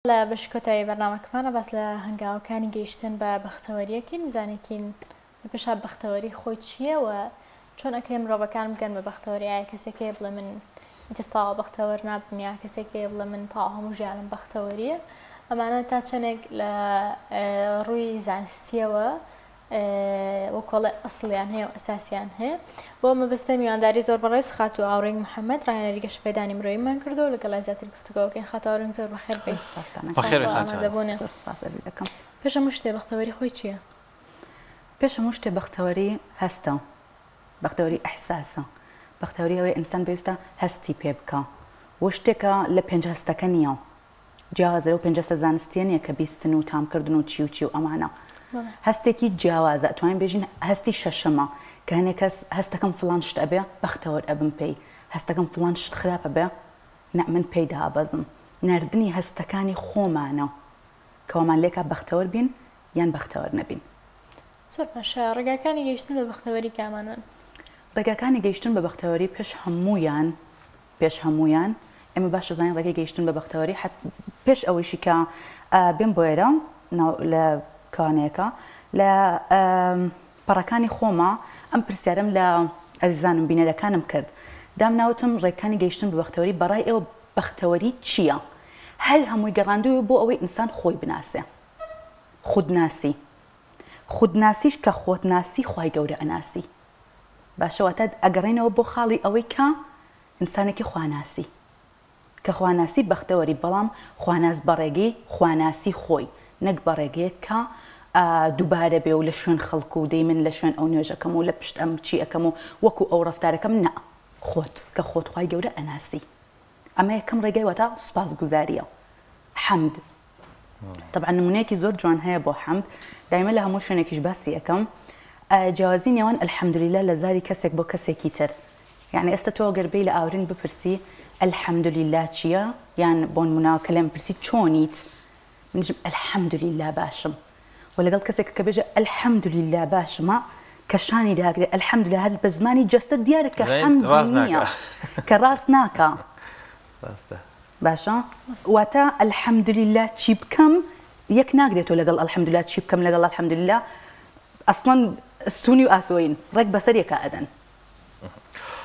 لا بشكوتي برنامج معنا بس لهنگاو كان جيشتن ببختورية كين مزانكين بشاب بختوري خوتشية وشون أكرم ربع كان مكان ببختوري كسكيب لمن ترطاع بختورنا بمياه كسكيب لمن طاعهم وجعلن بختورية أما أنا تاتشنك لروي زانستيوا وكل أصل يعني هي وأساس يعني هي وما بستمي عن داري زور برئيس خاتو أورين محمد راهنا ريقش بيداني مروي من كردو لقلا زات الكفتو كين خاتو أورين زور بخير بي بخير خاتو سپاس عزیزەکەم پێش مشتێ بەختەوەری خۆی چییە؟ پێش مشتێ بەختەوەری هەستە بەختەوەری ئەحساسە بەختەوەری ئەوەی ئینسان پێویستە هەستی پێ بکە و شتێکە لە پێنج هەستەکە نییە جیاوازە و پێنج هەستە زانستیە نییە کە بیستن و تامکردن و چی و چی و ئەمانە هەستێکی جیاوازە توانین بێژین هەستی شەشەمە کە هەنێک کەس هەستەکەم فڵان شت ئەبێ بەختەوەر ئەبم پێی هەستەکەم فڵان شت خراپە بێ من پێی دابەزم نردنی هەستەکانی خۆمانە کەوامان لێکا بەختەوەر بین یان بەختەوەر نەبین زۆر باشە ڕێگاکانی گەیشتن بە بەختەوەری کامانن ڕێگاکانی گەیشتن بە بەختەوەری پێش هەمویان ئێمە باش دەزانین ڕێگەی گەیشتن بە بەختەوەری پێش ئەوەیشی کە بێم بۆ ئێرە لە کانەیەەکە لە پەڕەکانی خۆمە ئەم پرسیارم لە ئەزیزانم بینەرەکانم کرد دامناوتم ڕێگەکانی گەیشتن بە بەختەوەری بەڕای ئێوە بەختەوەری چییە؟ هەر هەمووی گەڕاندووە بۆ ئەوەی ئینسان خۆی بناسێ خودناسیش کە خۆتناسی خوای گەورە ئەناسی باشەواتە ئەگەڕێنەوە بۆ خاڵی ئەوەی کە ئینسانێکی خواناسی کە خواناسی بەختەوەری بەڵام خواناس بەڕێگەی خواناسی خۆی نەک بەڕێگەیەک کە دووبارە بێ و لە شوێن خەڵکو و دەی من لە شوێن ئەو نوێژەکەم و لە پشت ئەم چی ئەەکەم و وەکو ئەو ڕەفتارەکەم نا خۆت کە خۆت خوای گەورە ئەناسی ئەمە یەکەم ڕێگای واتە سوپاسگوزاریە حەمد طبعا نمونەیەکی زۆر جوان هەیە بۆ حەمد دایمە لە هەموو شوێنێکیش باسی یەکەم جیاوازی نێوان ئەلحەمدولیلا لە زاری کەسێک بۆ کەسێکی تر یعنی ئێستا تۆ گەربەی لە ئاورین بپرسی ئەلحەمدولیلا چییە یان بۆ نمونەوە کە لێم پرسی چۆنیت منیشم ئەلحەمدولیلا باشم و لەگەڵ کەسێک کە بێژە ئەلحەمدولیلا باشمە کە شانی داگرێ ئەلحەمدولیلا هەر بە زمانی جەستە دیارە کە حەمد نییە کە ڕاست ناکە باشە واتە ئەلحەمدولیلا چی بکەم یەک ناگرێتەوە لەگەڵ ئەلحەمدولیلا چی بکەم لەگەڵ ئەلحەمدولیلا ئەسڵەن ستونی و ئاسۆین ڕێک بەسەرێکە ئەدەن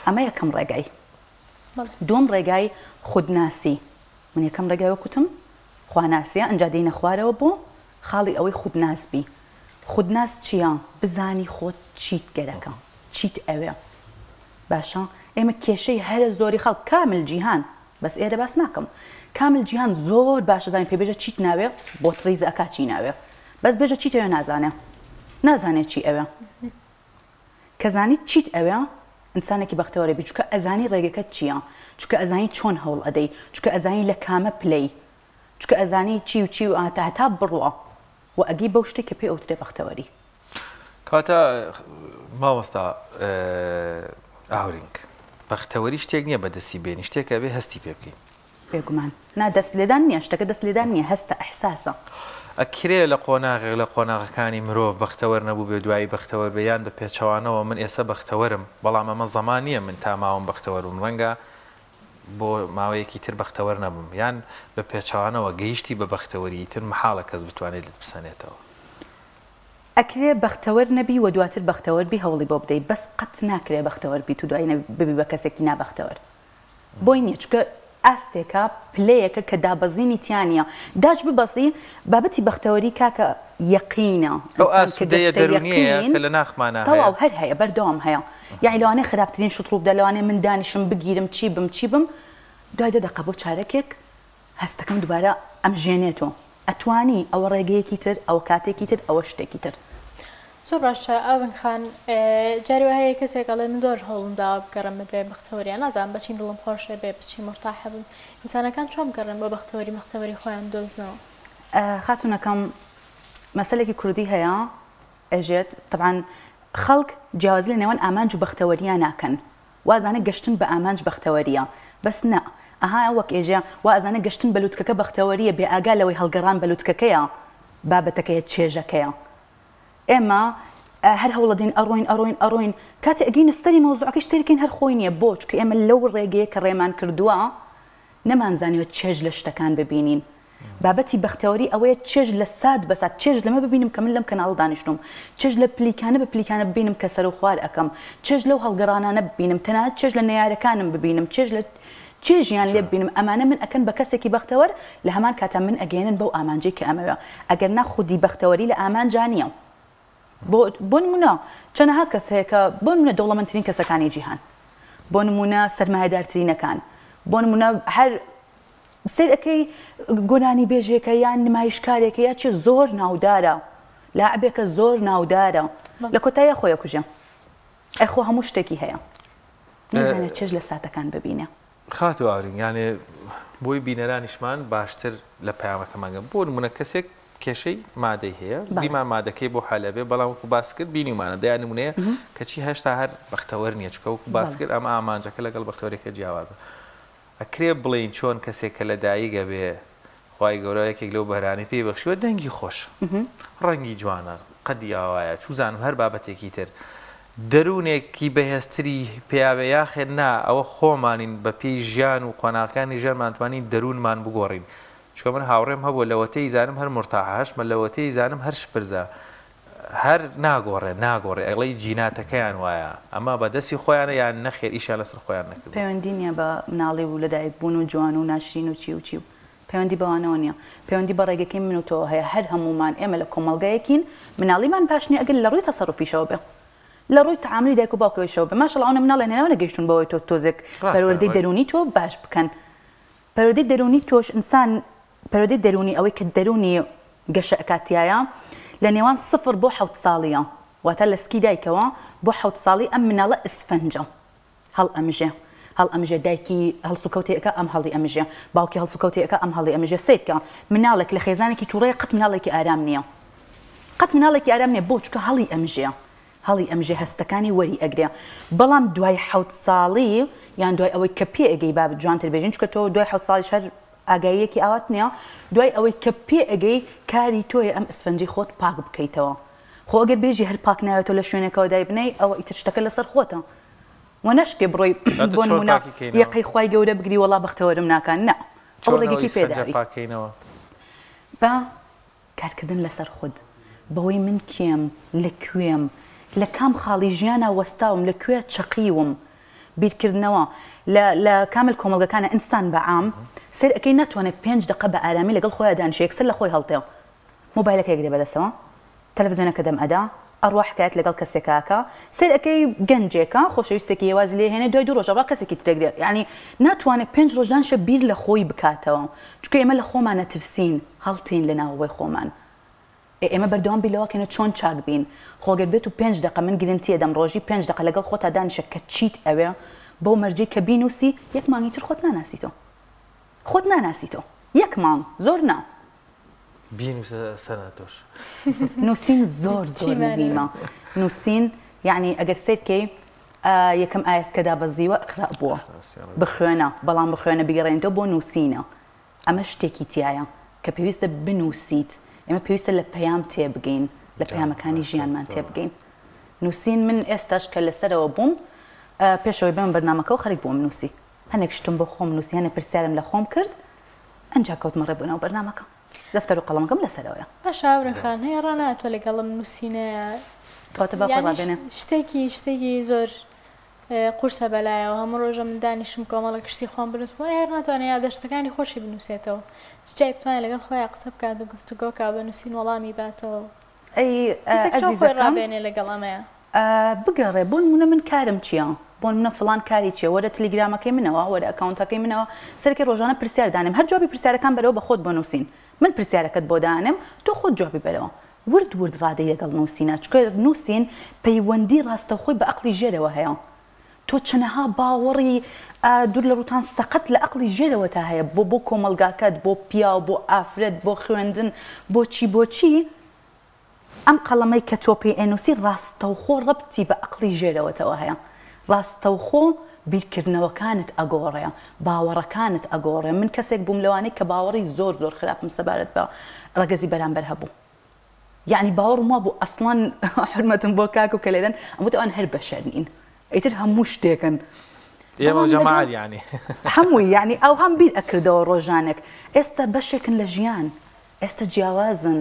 ئەمە یەکەم ڕێگای دووەم ڕێگای خودناسی من یەکەم ڕێگای وەکوتم خواناسیە ئەنجا دێینە خوارەوە بۆ خاڵی ئەوەی خودناس بی خودناس چییە بزانی خۆت چیت گەرەکە چیت ئەوێ باشە ئێمە کێشەی هەرە زۆری خەڵک کامل جیهان بەس ئێرە باس ناکەم کامل جیهان زۆر باشە زانین پێ بێژە چیت ناوێ بۆ ڕیز ئەکا چی ناوێ بەس بێژە چیت ئەوێ نازانێت چی ئەوێ کە زانیت چیت ئەوێ ئینسانێکی بەختەوەرە بی چکە ئەزانی ڕێگەکەت چییە چکە ئەزانی چۆن هەوڵ ئەدەی چکە ئەزانی لە کامە پلەی چکە ئەزانی چی و چی و هەتا بڕوە و ئەگەی بەو شتێک کە پێی ئەوترێ بەختەوەری کاتە مامۆستا ئاورینگ بەختەوەری شتێک نییە بەدەستی بێنی شتێکە بێ هەستی پێ بکەین بێگومان نا دەست لێدان نییە شتەکە دەست لێدان نییە هەستە ئەحساسە ئەکرێ لە قۆناغەکانی مرۆڤ بەختەوەر نەبوو بێ دوایی بەختەوەر بەیان بە پێچەوانەوە من ئێستا بەختەوەرم بەڵام ئەمە زەمان نییە من تا ماوەم بەختەوەرم ڕەنگە بۆ ماوەیەکی تر بەختەوەر نەبووم یان بە پێچەوانەوە گەیشتی بە بەختەوەری تر محاڵە کەس بتوانێت بسەنێتەوە ئەکرێ بەختەوەر نەبی و دواتر بەختەوەر بی هەوڵی بۆ بدەیت بەس قەت ناکرێ بەختەوەر بیت و دوای ببی بە کەسێکی نابەختەوەر بۆی نییە چکە ئاستێکە پلەیەکە کە دابەزینی تیانە داش ببەسی بابەتی بەختەوەری کاکە یەقینە لە ناخمانە تەواو هەر هەیە بەردەوام هەیە یعنی لەوانەیە خراپترین شت ڕوو بدە لەوانەیە من دانیشم بگیرم چی بم دوای دەدەقە بۆ چارەکێک هەستەکەم دووبارە ئەم ژێنێتەوە ئەتوانی ئەوە ڕێگەیەکی تر ئەوە کاتێکی تر ئەوە شتێکی تر زۆر باشە ئەوەن خان جاری هەیە کەسێکەڵێ من زۆر هەوڵم داوا بگەڕم بێ بەختەوەریان نازانم بچین دڵم خۆشە بێ بچی مرتاحە بم ئینسانەکان چۆن بگەڕن بۆ بەختەوەری خۆیان دۆزنەوە خاتونەکەم مەسەلێکی کوردی هەیە ئەژێت طبعاً خەڵک جیاوازی لە نێوان ئامانج و بەختەوەریان ناکەن وازانە گەشتن بە ئامانج بەختەوەریە بەس نە ئەها وەک ئێژە وازانە گەشتن بە لووتکەکە بەختەوەریە بێ ئاگا لەوەی هەڵگەڕان بە لووتکەکەیە بابەتەکەیە چێژەکەیە ئێمە هەر هەوڵەدەین ئەڕۆین کاتێ ئەگەینە سەری مەوزوعەکەی شتێکین هەر خۆی نییە بۆ چکە ئێمە لەو ڕێگەیە کە ڕێمان کردووە نەمانزانیوە چێژ لە شتەکان ببینین بابەتی بەختەوەری ئەوەیە چێژ لە سات بەسات چێژ لەمە ببینم کە من لەم کەناڵ دانیشتم چێژ لە پلیکانە بە پلیکانە ببینم کە سەر و خوار ئەەکەم چێژ لەو هەڵگەڕانانە ببینم تەنانەت چێژ لە نەیارەکانم ببینم چێژیان لێ ببینم ئەمانە من ئەکەن بە کەسێکی بەختەوەر لە هەمان کاتە من ئەگەێنن بەو ئامانجەی کە ئەمەوە ئەگەر نا خودی بەختەوەری لە ئامانجا نییە بۆ نمونە چەندەها کەس هەیە کە بۆ نمونە دەوڵەمەندترین کەسەکانی جیهان بۆ نمونە سەرمایەدارترینەکان بۆ نمونە هەر سەرەکەی گۆنانی بێژێکە یان نمایشکارێکە یا چی زۆر ناودارە لاعبێکە زۆر ناودارە لە کۆتاییە خۆی کوژە ئەخۆ هەموو شتێکی هەیە نزانێت چێژ لە ساتەکان ببینە خاتو ئاورین یانێ بۆی بینەرانیشمان باشتر لە پەیامەکەمانگە بۆ نمونە کەسێک کێشەی مادەی هەیە بیمان مادەکەی بۆ حالەبێ بەڵام وەکو باس کرد بینیمانە دەیان نمونەیە کەچی هێشتا هەر بەختەوەر نییە چکە وەکو باس کرد ئەمە ئامانجەکە لەگەڵ بەختەوەرێکە جیاوازە ئەکرێ بڵین چۆن کەسێک کە لە داییگە بێ خی گەورە یەکێک لەو بەرانی پێی بەخشیوە دەنگی خۆش ڕەنگی جوانە قەدی ئاوایە چوزانم هەر بابەتێکی تر دەروونێکی بەهێزتری پیاوە یاخێ نا ئەوە خۆمانین بە پێی ژیان و قۆناغەکانی ژەرمانتوانین دەروونمان بگۆڕین چکە من هاوڕێم هەبوو لەوەتەی زانم هەر مرتاحاش مە لەوەتەی زانم هەر شپرزە هەر ناگۆڕێ ئەڵی جیناتەکەیان وایە ئەمە بە دەستی خۆیانە یان نەخێر ئیشان لەسەر خۆیان نەکرد پەیوەندی نییە بە مناڵی و لەدایک بوون و جوان و ناشرین و چی و چی و پەیوەندی بەوانەوە نییە پەیوەندی بە ڕێگەکەی من و تۆ هەیە هەر هەمومان ئێمە لە کۆمەڵگایەکین مناڵیمان باش نییە ئەگەر لە ڕووی تەسەڕوفیشەوە بێ لە ڕووی تەعاملی دایک و باوکەوەیشەوە بێ ماشەڵڵا ئەوە مناڵێن هێناوە نەگەیشتون بەوەی تۆ تۆزێک پەروەردەی دەرونی تۆ باش بکەن پەروەردەی دەرونی تۆش ئینسان پەروەردەی دەرونی ئەوەی کە دەرونی گەشە ئەکاتیایە لە نێوان 0 بۆ 7 ساڵیە واتە لە سکی دایکەوە بۆ 7 ساڵی ئەم مناڵە ئسفەنجە هەڵ ئەمژێ دایکی هەڵسوکەوتێکەکە ئەم هەڵی ئەمژێ باوکی هەڵسوکەوتێکەکە ئەم هەڵی ئەمژێ سیرکە مناڵێک لە خێزانێکی تووڕەیە قەت مناڵێکی ئارام نییە قەت مناڵێکی ئارام نییە بۆ چکە هەڵی ئەمژێ هەستەکانی وەری ئەگرێ بەڵام دوای 7 ساڵی یان دوای ئەوەی کە پێ ئەگەی باب جوانتر بێژین چکە تۆ دوای 7 ساڵی شەر ئاگاییەکی ئاوات نییە دوای ئەوەی کە پێ ئەگەی کاری تۆیە ئەم ئسفەنجی خۆت پاک بکەیتەوە خۆ ئەگەر بێژی هەر پاک ناوێتەوە لە شوێنێکەوە دای بنەی ئەوە ئیتر شتەکە لەسەر خۆتە و نەشکێ بڕۆی بۆ نمونە یەقەی خوای گەورە بگری وەڵا بەختەوەرم ناکان نا ئەو ڕێگەکی پێداوی بە کارکردن لەسەر خود بەوەی من کێم لەکوێم لە کام خاڵی ژیانە وەستاوم لەکوێ چەقیوم بیرکردنەوە لە کامل کۆمەڵگەکانە ئینسان بەعام سەر ئەەکەی ناتوانێت 5 دقە بە ئارامی لەگەڵ خۆیان دانیشێک سەر لە خۆی هەڵتێ مۆبایلەکە یەکدێ بەدەستەوە تەلەڤیزیۆنەکە دەم ئەدا ئەڕوا حکایەت لەگەڵ کەسێکاکە سەر ئەەکەی گەنجێکە خۆشەویستێکی هێوازی لێ هێنێ دوای 2 ڕۆژەڕا کەسێکی ترێک دێ یعنی ناتوانێت 5 ڕۆژدانشە بیر لە خۆی بکاتەوە چکە ئێمە لە خۆمان نەترسین هەڵتین لە ناوەوەی خۆمان ئێمە بەردەوام بیلەوەکەنە چۆن چاک بین خۆگەر بێت و 5 دقە من گرنتیە دەم ڕۆژی 5 دقە لەگەڵ خۆتا دانیشە کە چیت ئەوێ بۆ مەرجەی کە بینوسی یەک مانگی تر خۆت ناناسیتەوە یەک مانگ زۆر نا بینوسە سەناتۆش نووسین زۆر مهمە نووسین یعنی ئەگەر سێتکەی یەکەم ئایسکەدا بەزیوە ئەقرا بووە بخوێنە بەڵام بخوێنە بگەڕێنەوە بۆ نووسینە ئەمە شتێکی تایە کە پێویستە بنووسیت ئێمە پێویستە لە پەیام تێبگەین لە پەیامەکانی ژیانمان تێبگەین نووسین من ئێستاش کە لەسەرەوە بووم پێشەوەی بم بەرنامەکەەوە خەریک بووم نووسی هەنێک شتم بۆ خۆم نووسی هەنێک پرسیارم لە خۆم کرد ئەنجا کەوتمە ڕێبوونەوە بەرنامەکە دەفتەر و قەڵەمەکەم لەسەرەوەیە باش ئاورەخان هەیە ڕاناتوە لەگەڵم نووسینەیە شتێکی زۆر قورسە بەلایەوە هەموو ڕۆژە من دانیشم کۆمەڵە کشتی خۆم بنووسم هەر ناتوانێت یادەشتەکانی خۆشی بنووسێتەوە جای بتوانێت لەگەڵ خۆی قسە بکات و گفتوگۆکە بنووسین وەڵامی باتەوە خۆی ڕابێنێ لەگەڵ ئەمەیە بگەڕێ بۆ نمونە من کارم چییە بۆ منە فڵان کاری چیە وەرە تەلیگرامەکەی منەوە وەرە ئەکاونتەکەی منەوە سەرکی ڕۆژانە پرسیار دانم هەر جوابی پرسیارەکان بەرەوە بە خۆت بۆ نووسین من پرسیارەکەت بۆ دانم تۆ خۆت جوابی بەرەوە ورد ڕادەی لەگەڵ نووسینە چکە نووسین پەیوەندی ڕاستەوخۆی بە عەقڵی ژێرەوە هەیە تۆ چەنەها باوەڕی دوور لە ڕوتان سەقەت لە عەقڵی ژێرەوە تا هەیە بۆ کۆمەلگاکەت بۆ پیا بۆ ئافرەت بۆ خوێندن بۆ چی ئەم قەڵەمەی کە تۆ پێی ئەنووسی ڕاستەوخۆ ڕەبتی بە عەقڵی ژێرەوەتەوە هەیە ڕاستەوخۆ بیرکردنەوەکانت ئەگۆڕێ باوەڕەکانت ئەگۆڕێ من کەسێک بووم لەوانەی کە باوەڕی زۆر خراپم سەبارەت بە ڕەگەزی بەرامبەر هەبوو یعنی باوەڕم وا بوو ئەسڵان حرمەتم بۆ کاک و کە لێرەن ئەمە ئەوان هەر بەشەر نین ئیتر هەموو شتێکن ئێمە جەماعەت یعنی هەمووی یعنی ئەو هەم بیر ئەکردەوە ڕۆژانێک ئێستا بەشێکن لە ژیان ئێستا جیاوازن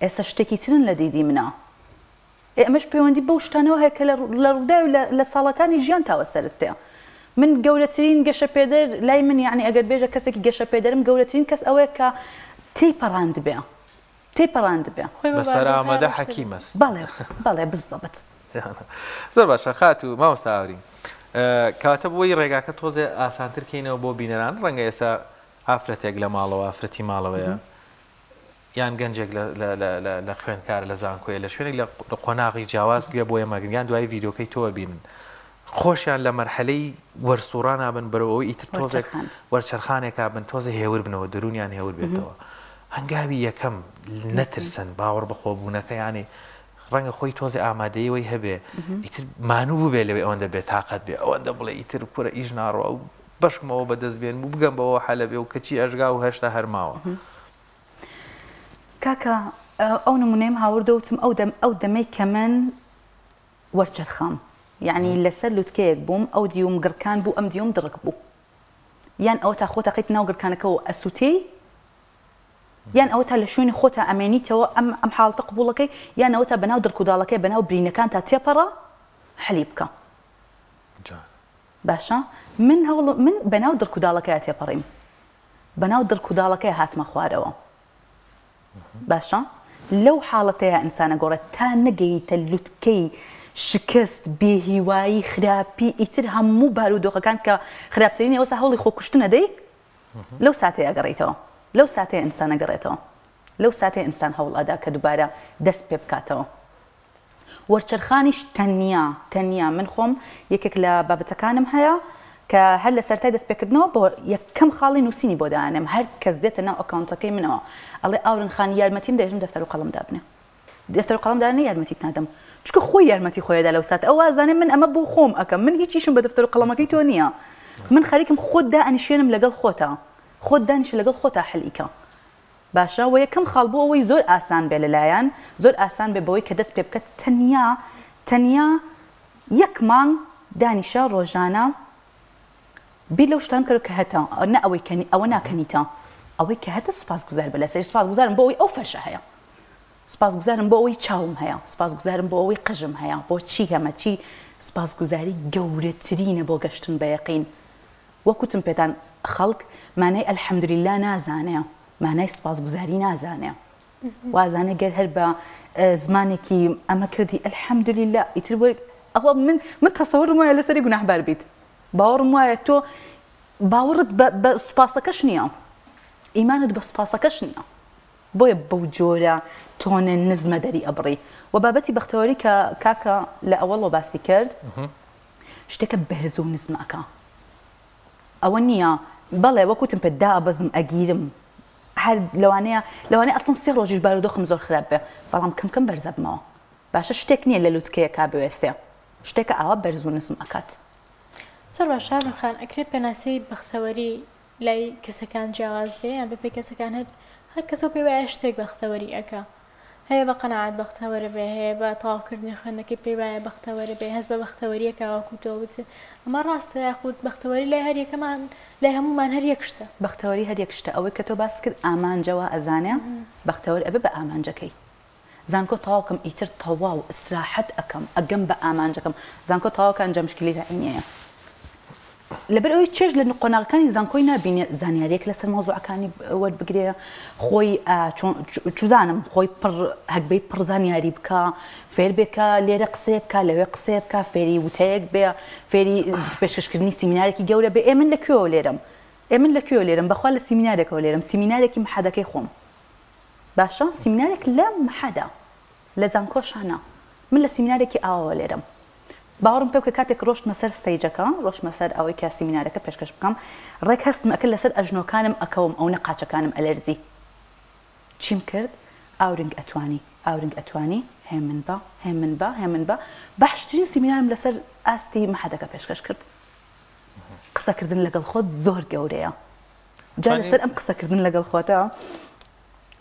ئێستا شتێکی ترن لە دیدی منە ئێمەش پەیوەندی بەو شتانەوە هەیە کە لە ڕووداوی لە ساڵەکانی ژیان تاوە سەرت تێ من گەورەترین گەشە پێدەر لای من یعنی ئەگەر بێژە کەسێکی گەشە پێدەرم گەورەترین کەس ئەوەیە کە تێیپەڕاند بێ تێیپەڕاند بێ بەسەر ئامادە حەکیمەست بەڵێ بەڵێ بزدەبت زۆر باشە خات و مامۆستا ئاوری کاتە بۆی ڕێگاکە تۆزێ ئاسانترکەینەوە بۆ بینەران ڕەنگە ئێستا ئافرەتێک لە ماڵەوە ئافرەتی ماڵەوەیە یان گەنجێک لە خوێنکار لە زانکۆیە لە شوێنێک لە قۆناغی جیاواز گوێ بۆ ئێمەگریان دوای ڤیدۆکەی تۆ بینن خۆشیان لە مەرحەلەی وەرسوڕان بن بەرەوەی ئیتر تۆزێک وەرچەرخانێکا بن تۆزە هێور بنەوە دەرونیان هێور بێتەوە هەنگاوی یەکەم نەترسن باوەڕ بەخۆبوونەکە یانی ڕەنگە خۆی تۆزی ئامادەیەوەی هەبێ ئیتر مانوو ببێ لەوێ ئەوەندە بێ تااقەت بێ ئەوەندە بڵێ ئیتر پورە ئیژ ناڕەوە و بەشکمەوە بەدەست بێن و بگەم بەوە حەلە بێ و کەچی ئەژگا و هێشتا هەرماوە کاکە ئەو نمونەیەم هاوردەوتم ئەو دەمەی کە من وەرچەرخام یعنی لەسەر لوتکەیەک بووم ئەو دیوم گڕکان بوو ئەم دیوم دڕک بوو یان ئەوە تا خۆتەقیت ناو گڕکانەکەەوە ئەسووتەی یان ئەوە تا لە شوێنی خۆتە ئەمێنیتەوە ئەم حاڵتە قبوڵەکەی یان ئەوە تا بەناو دڕکوداڵەکەی بەناو برینەکان تا تێپەڕە حەلی بکە باشە من بەناو دڕکوداڵەکەی تێپەڕیم بەناو دڕکوداڵەکەی هاتمە خوارەوە باشە لەو حاڵەتەیە ئینسانە گۆڕێت تا نەگەیتە لوتکەی شکست بێهیوایی خراپی ئیتر هەموو بارودۆخەکان کە خراپترین ئەوسا هەوڵی خۆکوشتنە دەی لەو ساتەیە ئەگەڕێیتەوە لەو ساتەیە ئینسان ئەگەڕێتەوە لەو ساتەیە ئینسان هەوڵ ئەدا کە دووبارە دەست پێ بکاتەوە وەرچەرخانیش تەنیا من خۆم یەکێک لە بابەتەکانم هەیە کە هەر لە سەرای دەست پێکردنەوە بۆ یەکەم خاڵی نووسینی بۆ دانم هەر کەس دێتە ناو ئەکاونتەکەی منەوە ئەڵێ ئاورن خان یارمەتیم دەژم دەفتەر و قەڵەم دابنێ دەفتەر و قەڵەم دانە یارمەتیت نادەم چکە خۆی یارمەتی خۆیدا لەو سات ئەوە زانێ من ئەمە بۆ خۆم ئەەکەم من هیچیشم بە دەفتەر و قەڵەمەکەی تۆ نییە من خەریکم خۆت دائنیشێنم لەگەڵ خۆتە خۆت دانیش لەگەڵ خۆتا حەلیکە باشە و یەکەم خاڵ بۆ ئەوەی زۆر ئاسان بێ لەلایەن زۆر ئاسان بێ بەوەی کە دەست پێ بکات تەنیا یەک مانگ دانیشە ڕۆژانە بیر لەو شتان کەرە کە هەتا نە ئەوەی کەنی ئەوە ناکەنیتە ئەوەی کە هەتە سوپاسگوزار بە لەسەر سوپاسگوزارم بۆ ئەوەی ئەو فەرشە هەیە سپاسگوزارم بۆ ئەوەی چاوم هەیە سپاسگوزارم بۆ ئەوەی قژم هەیە بۆ چی هەمە چی سپاسگوزاری گەورەترینە بۆ گەشتن بە یەقین وەکوتم پێتان خەڵک مانای ئەلحەمدولیلا نازانێ مانای سپاسگوزاری نازانێ وازانە گەر هەر بە زمانێکی ئەمە کردی ئەلحەمدولیلا ئیتر ئەوە من تەسەوڕم وایە لەسەری گوناحبار بیت باوەڕم وایە تۆ باوەڕت بە سوپاسەکەش نییە ئیمانت بە سوپاسەکەش نییە بۆیە بەو جۆرە تۆنە نزمە دەری ئەبڕی و بابەتی بەختەوەری کە کاکە لە ئەوەڵۆ باسی کرد شتێکە بەهێز و نزمەکە ئەوە نییە بەڵێ وەکوتم پێ دابەزم ئەگیرم هەر لەوانەیە ئەسڵ سێ ڕۆژیش بارودۆخم زۆر خراپ بێ بەڵام کەم بەرزە بمەوە باشە شتێک نییە لە لوتکەیە کا بوێستێ شتێکە ئاوا بەرز و نزم ئەکات زۆر باشە خان ئەکرێت پێناسی بەختەوەری لای کەسەکان جیاواز بێ یان بەپێی کەسەکان هەر کەسەوە پێ وایە شتێک بەختەوەری ئەکا هەیە بە قەناعەت بەختەوەرە بێ هەیە بە تەواوکردنی خوێندنەکەی پێی وایە بەختەوەرە بێ هەست بە بەختەوەریەکە وەکوتەوە ئەمە ڕاستە یاخود بەختەوەری لای هەر یەکەمان لای هەمومان هەر یەک شتە بەختەوەری هەر یەک شتە ئەوەی کە تۆ باس کرد ئامانجەوە ئەزانێ بەختەوەر ئەبێ بە ئامانجەکەی زانکۆ تەواوکەم ئیتر تەواو ئیسراحەت ئەەکەم ئەگەم بە ئامانجەکەم زانکۆ تەواوکان جەمشکلی عینەیە لەبەر ئەوەی چێژ لە قۆناغەکانی زانکۆی نبینێ زانیاریەک لەسەر مۆزوعەکانی وەربگرێ خۆی چوزانم خۆی هەکبەی پڕ زانیاری بکە فێر بێکە لێرە قسێ بکە لەوێ قسێ بکە فێری وتەیەک بێ فێری پێشکەشکردنی سیمینارێکی گەورە بێ ئێمن لەکوێوە لێرم بەخوا لە سیمینارێکەوە لێرم سیمینارێکی محەدەکەی خۆم باشە سیمینارێک لە محەدە لە زانکۆشانە من لە سیمینارێکی ئاوەوە لێرم باوەڕم پێ بکە کاتێک ڕۆشتمە سەر ستەیجەکە ڕۆشتمە سەر ئەوەی کە سیمینارەکە پێشکەش بکەم ڕێک هەستم ئەکرد لەسەر ئەژنۆکانم ئەکەوم ئەو نەقاچەکانم ئەلەرزی چیم کرد ئاورنگ ئەتوانی هێمن بە باشترین سیمینارم لەسەر ئاستی محەدەکە پێشکەش کرد قسەکردن لەگەڵ خۆت زۆر گەورەیە جا لەسەر ئەم قسەکردن لەگەڵ خۆتە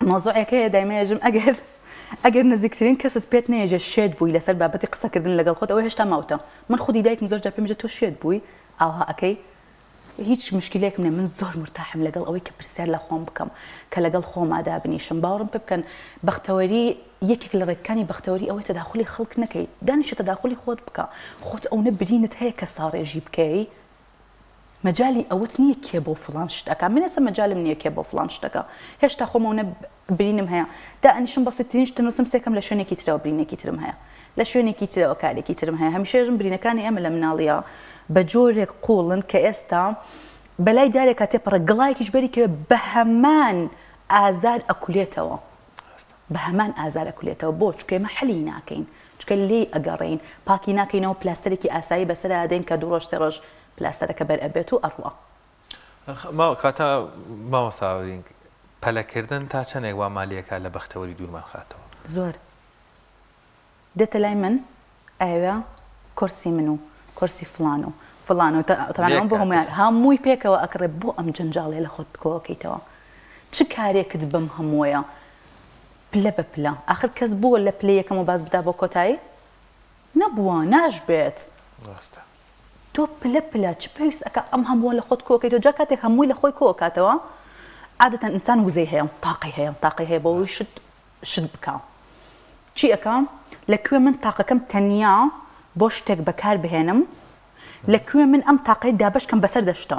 مۆزوعەکەیە دایمەیەژم ئەگەر نزیکترین کەست پێت نەیەژە شێت بووی لەسەر بابەتی قسەکردن لەگەڵ خۆت ئەوە هێشتا ماوتە من خودی دایکم زۆر جا پێم تۆ شێت بووی ئاها ئەەکەی هیچ مشکلێک من زۆر مرتاحم لەگەڵ ئەوەی کە پرسیار لە خۆم بکەم کە لەگەڵ خۆمادا بنیشم باوەڕم پێ بکەن بەختەوەری یەکێک لە ڕێکەکانی بەختەوەری ئەوەی تەداخلی خەڵک نەکەی دانیشە تەداخلی خۆت بکە خۆت ئەوە برینت هەیە کە ساڕێژی بکەی مەجای ئەوت نییە کێ بۆ فڵان شتەکە من ئێستا مەجالم نییە کێ بۆ فڵان شتەکە هێشتا خۆمەونە برینم هەیە دا ئەنیشم بەسیترین شتە نووسم سێکەم لە شوێنێکی ترەوە برینێکی ترم هەیە لە شوێنێکی ترەوە کارێکی ترم هەیە هەمیشێژم برینەکانی ئێمە لە مناڵیە بە جۆرێک قوڵن کە ئێستا بەلای دارێکە تێپەڕە گڵایەکیش بەری کە بە هەمان ئازار ئەکولێتەوە بە هەمان ئازار ئەکولێتەوە بۆ چکە ئێمە حەلی ناکەین چکە لێ ئەگەڕین پاکی ناکەینەوە پلاستەرێکی ئاسایی بەسەر ئادەین کە دوو ڕۆژ سێ ڕۆژ پلاستەرەکە بەر ئەبێت و ئەڕوە کاتە ماوەساوەرین پەلەکردن تا چەندێک وا مالیەکە لە بەختەوەری دوورمان خاتەوە زۆر دێتە لای من ئاوە کورسی من و کورسی فڵان و فڵان و تەوانەوە بۆ هەمویان هەمووی پێکەوە ئەکڕێ بۆ ئەم جەنجاڵێ لە خۆت کۆکەیتەوە چ کارێکت بم هەموویە پلە بە پلە آخر کەس بووە لە پلە یەکەم و باز بدا بۆ کۆتایی نەبووە ناشبێت تۆ پلە پلە چ پێویست ئەکە ئەم هەمووە لە خۆت کۆکەیتەوە جا کاتێک هەمووی لە خۆی کۆکاتەوە عادەتەن ئینسان وزەی هەیە تاقی هەیە بۆ شت بکە چی ئەەکەم لەکوێ من تاقەکەم تەنیا بۆ شتێک بەکار بهێنم لەکوێ من ئەم تاقەی دابشکەم بەسەر دەشتە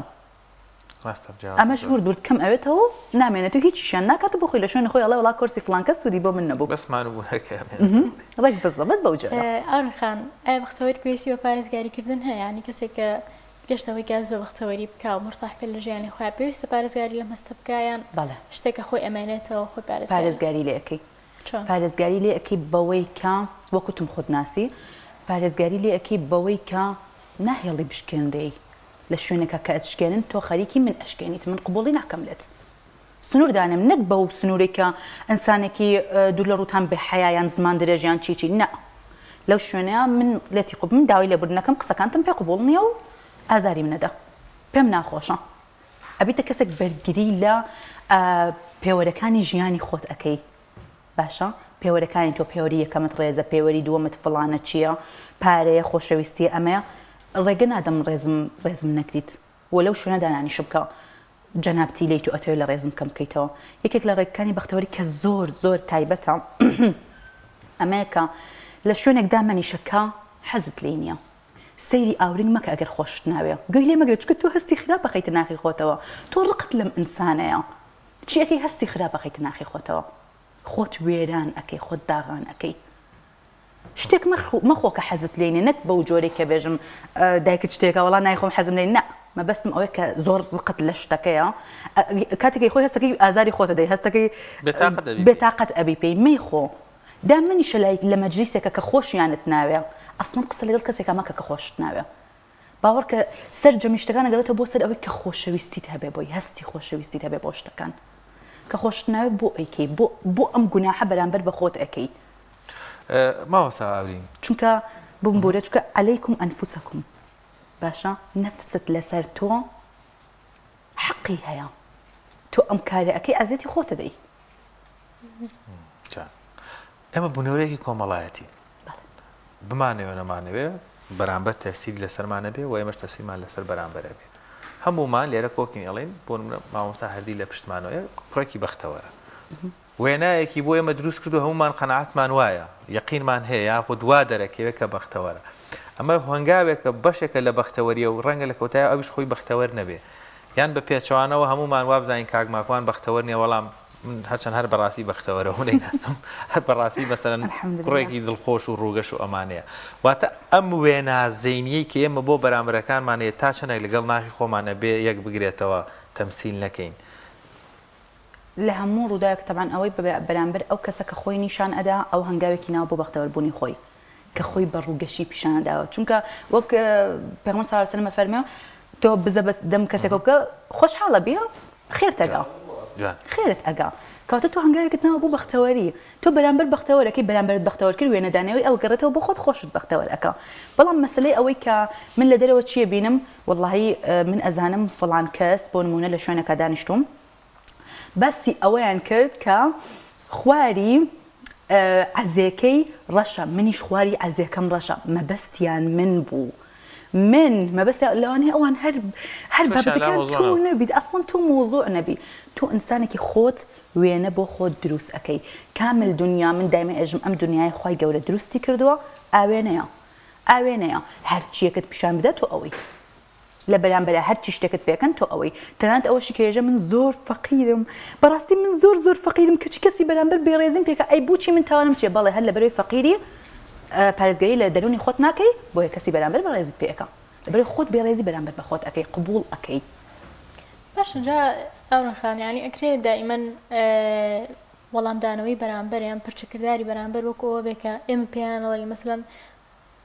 ئەمەش وردورد کەم ئەوێتەوە نامێنێت و هیچیشیان ناکات بۆ خۆی لە شوێن خۆی ئەڵێ وڵا کۆرسی فڵانکە سوودی بۆ من نەبوو بەسمان بوو ڕێک بزەبەت بەو جێرە ئەڕخان ئایا بەختەوەری پێویستی بە پارێزگاریکردن هەیە ینی کەسێک کە گەشتەوەی گاز بە بەختەوەری بکە و مرتاح پێ لە ژیانی خۆیان پێویستە پارێزگاری لە مەستە بکایان بەڵێ شتێکە خۆی ئەمێنێتەوە خۆی پارێزگاری لێ ئەەکەی پارێزگاری لێ ئەەکەی بەوەی کە وەکوتم خۆتناسی پارێزگاری لێ ئەەکەی بەوەی کە ناهێڵی بشکێندەی لە شوێنێکە کە ئەشکێنن تۆ خەریکی من ئەشکێنیت من قبوڵی ناکەم لێت سنوور دانم نەک بەو سنوورێکە ئەنسانێکی دوور لە ڕووتان بە حەیان زمان درێژیان چیچی نە لەو شوێنەیە من لێتی قوب من داوای لێبوردنەکەم قسەکانتم پێ قبوڵ نییە و ئازاری منەدا پێم ناخۆشە ئەبیتە کەسێک بەرگری لە پێوەرەکانی ژیانی خۆت ئەەکەی باشە پێوەرەکانی تۆ پێوەری یەکەمت ڕێزە پێوەری دووەمت فڵانە چییە پارەیە خۆشەویستی ئەمەیە ڕێگە نادەم ڕێزم نەکریت وە لەو شوێنە دانانیش بکە جەنابتی لیت و ئەتەوێت لە ڕێزم کەم بکەیتەوە یەکێک لە ڕێگەکانی بەختەوەری کە زۆر زۆر تایبەتە ئەمەیە کە لە شوێنێکدا مەنیشەکە حەزت لێ نییە سەیری ئاورنگ مەکە ئەگەر خۆشت ناوێ گوێی لێ مەگرێت چکە تۆ هەستی خراپ بەخەیتە ناخی خۆتەوە تۆ ڕقت لەم ئینسانەیە چیەکەی هەستی خراپ بەخەیتە ناخی خۆتەوە خۆت وێران ئەەکەی خۆت داغان ئەەکەی شتێک مەخۆ کە حەزت لێنێ نەک بەو جۆرێک کە بێژم دایکت شتێکە وەڵا نایخۆم حەزم لێ نە مەبەستم ئەوەیە کە زۆر ڕقت لە شتەکەیە کاتێکی خۆی هەستەکەی ئازاری خۆتە دەی هەستەکەی بێتاقەت ئەبی پێی مەیخۆ دا منیشە لای لە مەجلیسێکە کە خۆشیانت ناوێ ئەسڵم قسە لەگەڵ کەسێکە مەکە کە خۆشت ناوێ باوەڕ کە سەر جەمیشتەکان ئەگەڵێتەوە بۆ سەر ئەوەی کە خۆشەویستیت هەبێ بۆی هەستی خۆشەویستیت هەبێ بۆ شتەکان کە خۆشت ناوێ بۆ ئەیکەی بۆ ئەم گوناحە بەرامبەر بە خۆت ئەەکەی ماوەسا ئاورین چونکە بمبورە چکە عەلەیکم ئەنفوسەکم باشە نەفست لەسەر تۆ حەقی هەیە تۆ ئەم کارە ئەەکەی ئازێتی خۆتە دەی ئێمە بوونەوەرێکی کۆمەڵایەتی بمانەوە نەمانەوێ بەرامبەر تەسیری لەسەرمانە بێ و ئێمەش تەسیرمان لەسەر بەرامبەرە بێ هەمومان لێرە کۆکین ئەڵێن بۆ مامۆستا هەردی لە پشتمانەوە کوڕێکی بەختەوەرە وێنایەکی بۆ ئێمە دروست کردو هەمومان قەناعەتمان وایە یەقینمان هەیە یاخود وا دەرەکەوێت کە بەختەوەرە ئەمە هەنگاوێکە بەشێکە لە بەختەوەریە و ڕەنگە لە کەوتای ئەویش خۆی بەختەوەر نەبێ یان بە پێچەوانەوە هەمومان وابزانین کاکماکوان بەختەوەر نیە وەڵام هەرچەند هەر بەڕاستی بەختەوەرە هەونەی ناسم هەر بەڕاستی مەسەلەن کوڕێکی دڵخۆش و ڕووگەش و ئەمانەیە واتە ئەم وێنازەینیەی کە ئێمە بۆ بەرامبەرەکانمانەیە تا چەندێک لەگەڵ ناخی خۆمانە بێ یەک بگرێتەوە تەمسیل نەکەین لە هەموو ڕووداوێک تەبان ئەوەی بەرامبەر ئەو کەسە کە خۆی نیشان ئەدا ئەو هەنگاوێکی ناو بۆ بەختەوەربوونی خۆی کە خۆی بە ڕووگەشی پیشانداوە چونکە وەک پێغەمبەر صلی الله علیه و سلم فەرمێ تۆ بزە بە دەم کەسێک بکە خۆشحاڵە بێ خێرت ئەگا خێرت ئەگا کەواتە تۆ هەنگاوێکت ناوە بۆ بەختەوەری تۆ بەرامبەر بەختەوەرەکەی بەرامبەرت بەختەوەر کرد وێنەدانەوەی ئەو گەڕێتەوە بۆ خۆت خۆشت بەختەوەر ئەکا بەڵام مەسلەی ئەوەی کە من لە دەرەوە چیە بینم وەڵڵاهی من ئەزانم فڵان کەس بۆ نمونە لە شوێنەکە دانیشتوم باسی ئەوەیان کرد کە خواری عەزیەکەی ڕەشە منیش خواری عەزیەکەم ڕەشە مەبەستیان من بوو من ما بس لاني اوان هر بابتكان تو نبي اصلا تو موضوع نبي تو انسانك خوت وين بو خود دروس اكي كامل دنيا من دائما اجم ام دنياي خوي جوله دروستي كردوا اوينيا هر چیەکەت پیشان بدات تو ئەوەی لە بەرامبەر هەر چی شتێکت پێکەن تۆ ئەوەی تەنانەت ئەوەشی کە ێژە من زۆر فەقیرم بەڕاستی من زۆر فەقیرم کەچی کەسی بەرامبەر بێڕێزیم پێکە ئەی بۆچی من تاوانم چێ بەڵێ هەر لە بەرەوەی فەقیری پارێزگەری لە دەرونی خۆت ناکەی بۆیە کەسی بەرامبەر بەڕێزت پێەکە لەبەرەوەی خۆت بێڕێزی بەرامبەر بە خۆت ئەەکەی قبول ئەەکەی باش جا ئەوڕەخان ینی ئەکرێ دائیمەن وەڵامدانەوەی بەرامبەریان پرچەکردداری بەرامبەر وەکەوە بێکە ئێمە پێیانەڵی مەسەڵەن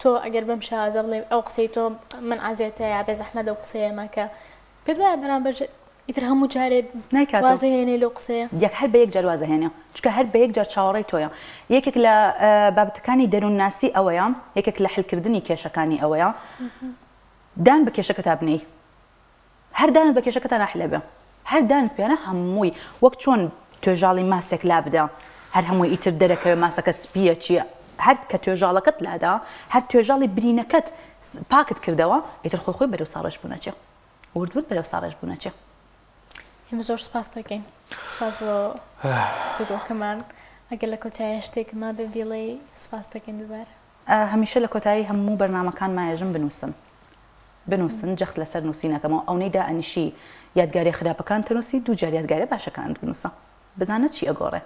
تۆ ئەگەر بم شازە بڵێ ئەو قسەی تۆ من عزیێتە یا بێ زەحمەت ئەو قسەیە ماکە پێت وایە بەرامبەر ئیتر هەموو جارێ وازەهێنێ لەو قسەیە یەک هەر بە یەک جار وازەهێنێ چکە هەر بە یەک جار چاوەڕێی تۆیە یەکێک لە بابەتەکانی دەروونناسی ئەوەیە یەکێک لە حلکردنی کێشەکانی ئەوەیە دان بە کێشەکە تا بنەی هەر دانت بە کێشەکە تا ناحلە بێ هەر دانت پێیانە هەمووی وەک چۆن توێژاڵی ماسێک لا بدە هەر هەمووی ئیتر دەرەکەوێ ماسەکە سپیە چییە هەر کە توێژاڵەکەت لادا هەر توێژاڵی برینەکەت پاکت کردەوە ئیتر خۆی بەرەو ساڕێژ بوونەچێ وردبوت بەرەو ساڕێژ بوونەچێ ئێمە زۆر سپاس دەکەین سپاس بۆ گفتوگۆکەمان ئەگەر لە کۆتایی شتێکما ببیڵێ سپاس دەکەین دووبارە هەمیشە لە کۆتایی هەموو بەرنامەکان مایەژم بنووسن جەخت لەسەر نووسینەکەمەوە ئەوەی دائەنیشی یادگاری خراپەکان تەنووسی دوو جار یادگاری باشەکان بنووسە بزانە چی ئەگۆڕێ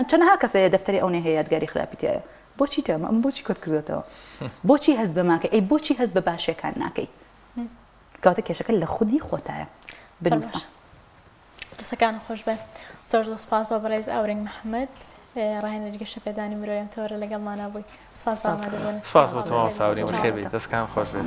چەندها کەسەیە دەفتەری ئەوەی هەیە یادگاری خراپی تایە بۆچی تێمە ئەم بۆچی کۆت کردوێتەوە بۆچی هەست بە ماکە ئەی بۆچی هەست بە باشەکان ناکەی کاتە کێشەکە لە خودی خۆتایە بنووسە قسەکان خۆش بێ زۆر سپاس بە بەڕێز ئاورنگ محەممەد ڕاهێنەری گەشە پێدانی مرۆیان تۆرە لەگەڵمانە بووی سپاس بۆ سپاس بۆ تۆ ساوری خێبی دەستکان خۆش بێت